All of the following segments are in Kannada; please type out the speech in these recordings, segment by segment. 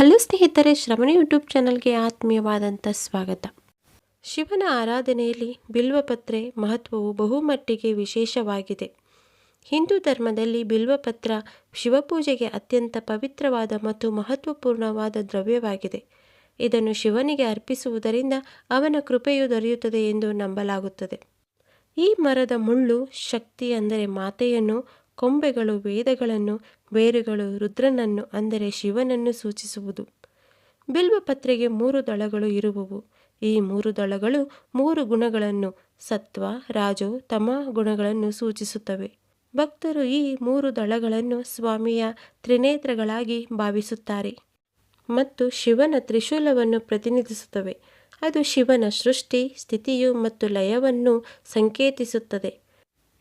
ಹಲೋ ಸ್ನೇಹಿತರೆ, ಶ್ರವಣ ಯೂಟ್ಯೂಬ್ ಚಾನಲ್ಗೆ ಆತ್ಮೀಯವಾದಂಥ ಸ್ವಾಗತ. ಶಿವನ ಆರಾಧನೆಯಲ್ಲಿ ಬಿಲ್ವಪತ್ರೆ ಮಹತ್ವವು ಬಹುಮಟ್ಟಿಗೆ ವಿಶೇಷವಾಗಿದೆ. ಹಿಂದೂ ಧರ್ಮದಲ್ಲಿ ಬಿಲ್ವಪತ್ರ ಶಿವಪೂಜೆಗೆ ಅತ್ಯಂತ ಪವಿತ್ರವಾದ ಮತ್ತು ಮಹತ್ವಪೂರ್ಣವಾದ ದ್ರವ್ಯವಾಗಿದೆ. ಇದನ್ನು ಶಿವನಿಗೆ ಅರ್ಪಿಸುವುದರಿಂದ ಅವನ ಕೃಪೆಯು ದೊರೆಯುತ್ತದೆ ಎಂದು ನಂಬಲಾಗುತ್ತದೆ. ಈ ಮರದ ಮುಳ್ಳು ಶಕ್ತಿ ಅಂದರೆ ಮಾತೆಯನ್ನು, ಕೊಂಬೆಗಳು ವೇದಗಳನ್ನು, ಬೇರುಗಳು ರುದ್ರನನ್ನು ಅಂದರೆ ಶಿವನನ್ನು ಸೂಚಿಸುವುದು. ಬಿಲ್ವಪತ್ರೆಗೆ 3 ದಳಗಳು ಇರುವವು. ಈ 3 ದಳಗಳು 3 ಗುಣಗಳನ್ನು ಸತ್ವ, ರಾಜೋ, ತಮ ಗುಣಗಳನ್ನು ಸೂಚಿಸುತ್ತವೆ. ಭಕ್ತರು ಈ 3 ದಳಗಳನ್ನು ಸ್ವಾಮಿಯ ತ್ರಿನೇತ್ರಗಳಾಗಿ ಭಾವಿಸುತ್ತಾರೆ ಮತ್ತು ಶಿವನ ತ್ರಿಶೂಲವನ್ನು ಪ್ರತಿನಿಧಿಸುತ್ತವೆ. ಅದು ಶಿವನ ಸೃಷ್ಟಿ, ಸ್ಥಿತಿಯು ಮತ್ತು ಲಯವನ್ನು ಸಂಕೇತಿಸುತ್ತದೆ.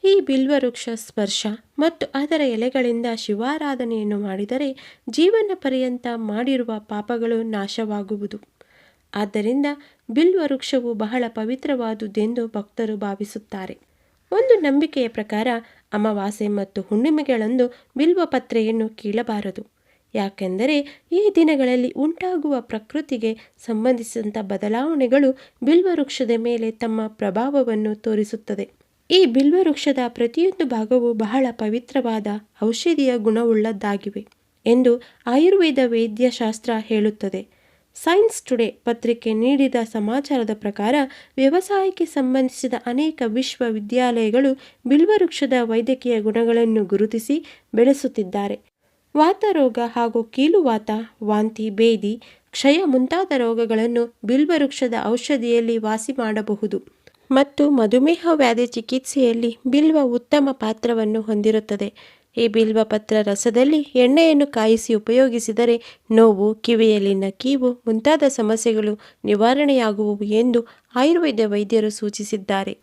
ಈ ಬಿಲ್ವವೃಕ್ಷ ಸ್ಪರ್ಶ ಮತ್ತು ಅದರ ಎಲೆಗಳಿಂದ ಶಿವಾರಾಧನೆಯನ್ನು ಮಾಡಿದರೆ ಜೀವನ ಪರ್ಯಂತ ಮಾಡಿರುವ ಪಾಪಗಳು ನಾಶವಾಗುವುದು. ಆದ್ದರಿಂದ ಬಿಲ್ವವೃಕ್ಷವು ಬಹಳ ಪವಿತ್ರವಾದುದೆಂದು ಭಕ್ತರು ಭಾವಿಸುತ್ತಾರೆ. ಒಂದು ನಂಬಿಕೆಯ ಪ್ರಕಾರ ಅಮಾವಾಸ್ಯೆ ಮತ್ತು ಹುಣ್ಣಿಮೆಗಳಂದು ಬಿಲ್ವಪತ್ರೆಯನ್ನು ಕೀಳಬಾರದು. ಯಾಕೆಂದರೆ ಈ ದಿನಗಳಲ್ಲಿ ಉಂಟಾಗುವ ಪ್ರಕೃತಿಗೆ ಸಂಬಂಧಿಸಿದಂಥ ಬದಲಾವಣೆಗಳು ಬಿಲ್ವವೃಕ್ಷದ ಮೇಲೆ ತಮ್ಮ ಪ್ರಭಾವವನ್ನು ತೋರಿಸುತ್ತದೆ. ಈ ಬಿಲ್ವವೃಕ್ಷದ ಪ್ರತಿಯೊಂದು ಭಾಗವು ಬಹಳ ಪವಿತ್ರವಾದ ಔಷಧೀಯ ಗುಣವುಳ್ಳದ್ದಾಗಿವೆ ಎಂದು ಆಯುರ್ವೇದ ವೈದ್ಯಶಾಸ್ತ್ರ ಹೇಳುತ್ತದೆ. ಸೈನ್ಸ್ ಟುಡೇ ಪತ್ರಿಕೆ ನೀಡಿದ ಸಮಾಚಾರದ ಪ್ರಕಾರ ವ್ಯವಸಾಯಕ್ಕೆ ಸಂಬಂಧಿಸಿದ ಅನೇಕ ವಿಶ್ವವಿದ್ಯಾಲಯಗಳು ಬಿಲ್ವವೃಕ್ಷದ ವೈದ್ಯಕೀಯ ಗುಣಗಳನ್ನು ಗುರುತಿಸಿ ಬೆಳೆಸುತ್ತಿದ್ದಾರೆ. ವಾತರೋಗ ಹಾಗೂ ಕೀಲುವಾತ, ವಾಂತಿ, ಭೇದಿ, ಕ್ಷಯ ಮುಂತಾದ ರೋಗಗಳನ್ನು ಬಿಲ್ವವೃಕ್ಷದ ಔಷಧಿಯಲ್ಲಿ ವಾಸಿ ಮಾಡಬಹುದು ಮತ್ತು ಮಧುಮೇಹ ವ್ಯಾಧಿ ಚಿಕಿತ್ಸೆಯಲ್ಲಿ ಬಿಲ್ವ ಉತ್ತಮ ಪಾತ್ರವನ್ನು ಹೊಂದಿರುತ್ತದೆ. ಈ ಬಿಲ್ವಪತ್ರ ರಸದಲ್ಲಿ ಎಣ್ಣೆಯನ್ನು ಕಾಯಿಸಿ ಉಪಯೋಗಿಸಿದರೆ ನೋವು, ಕಿವಿಯಲ್ಲಿನ ಕೀವು ಮುಂತಾದ ಸಮಸ್ಯೆಗಳು ನಿವಾರಣೆಯಾಗುವುವು ಎಂದು ಆಯುರ್ವೇದ ವೈದ್ಯರು ಸೂಚಿಸಿದ್ದಾರೆ.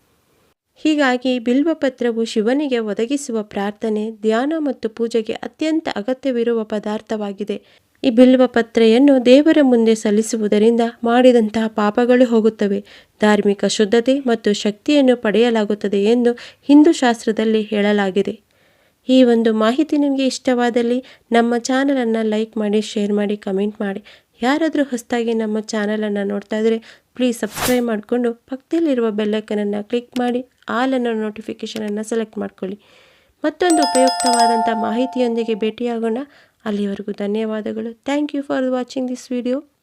ಹೀಗಾಗಿ ಬಿಲ್ವಪತ್ರವು ಶಿವನಿಗೆ ಒದಗಿಸುವ ಪ್ರಾರ್ಥನೆ, ಧ್ಯಾನ ಮತ್ತು ಪೂಜೆಗೆ ಅತ್ಯಂತ ಅಗತ್ಯವಿರುವ ಪದಾರ್ಥವಾಗಿದೆ. ಈ ಬಿಲ್ವಪತ್ರೆಯನ್ನು ದೇವರ ಮುಂದೆ ಸಲ್ಲಿಸುವುದರಿಂದ ಮಾಡಿದಂತಹ ಪಾಪಗಳು ಹೋಗುತ್ತವೆ, ಧಾರ್ಮಿಕ ಶುದ್ಧತೆ ಮತ್ತು ಶಕ್ತಿಯನ್ನು ಪಡೆಯಲಾಗುತ್ತದೆ ಎಂದು ಹಿಂದೂ ಶಾಸ್ತ್ರದಲ್ಲಿ ಹೇಳಲಾಗಿದೆ. ಈ ಒಂದು ಮಾಹಿತಿ ನಿಮಗೆ ಇಷ್ಟವಾದಲ್ಲಿ ನಮ್ಮ ಚಾನಲನ್ನು ಲೈಕ್ ಮಾಡಿ, ಶೇರ್ ಮಾಡಿ, ಕಮೆಂಟ್ ಮಾಡಿ. ಯಾರಾದರೂ ಹೊಸದಾಗಿ ನಮ್ಮ ಚಾನಲನ್ನು ನೋಡ್ತಾ ಇದ್ದರೆ ಪ್ಲೀಸ್ ಸಬ್ಸ್ಕ್ರೈಬ್ ಮಾಡಿಕೊಂಡು ಪಕ್ಕದಲ್ಲಿರುವ ಬೆಲ್ಲೈಕನನ್ನು ಕ್ಲಿಕ್ ಮಾಡಿ ಆಲ್ ಅನ್ನೋ ನೋಟಿಫಿಕೇಷನನ್ನು ಸೆಲೆಕ್ಟ್ ಮಾಡ್ಕೊಳ್ಳಿ. ಮತ್ತೊಂದು ಉಪಯುಕ್ತವಾದಂಥ ಮಾಹಿತಿಯೊಂದಿಗೆ ಭೇಟಿಯಾಗೋಣ. ಅಲ್ಲಿವರೆಗೂ ಧನ್ಯವಾದಗಳು. Thank you for watching this video.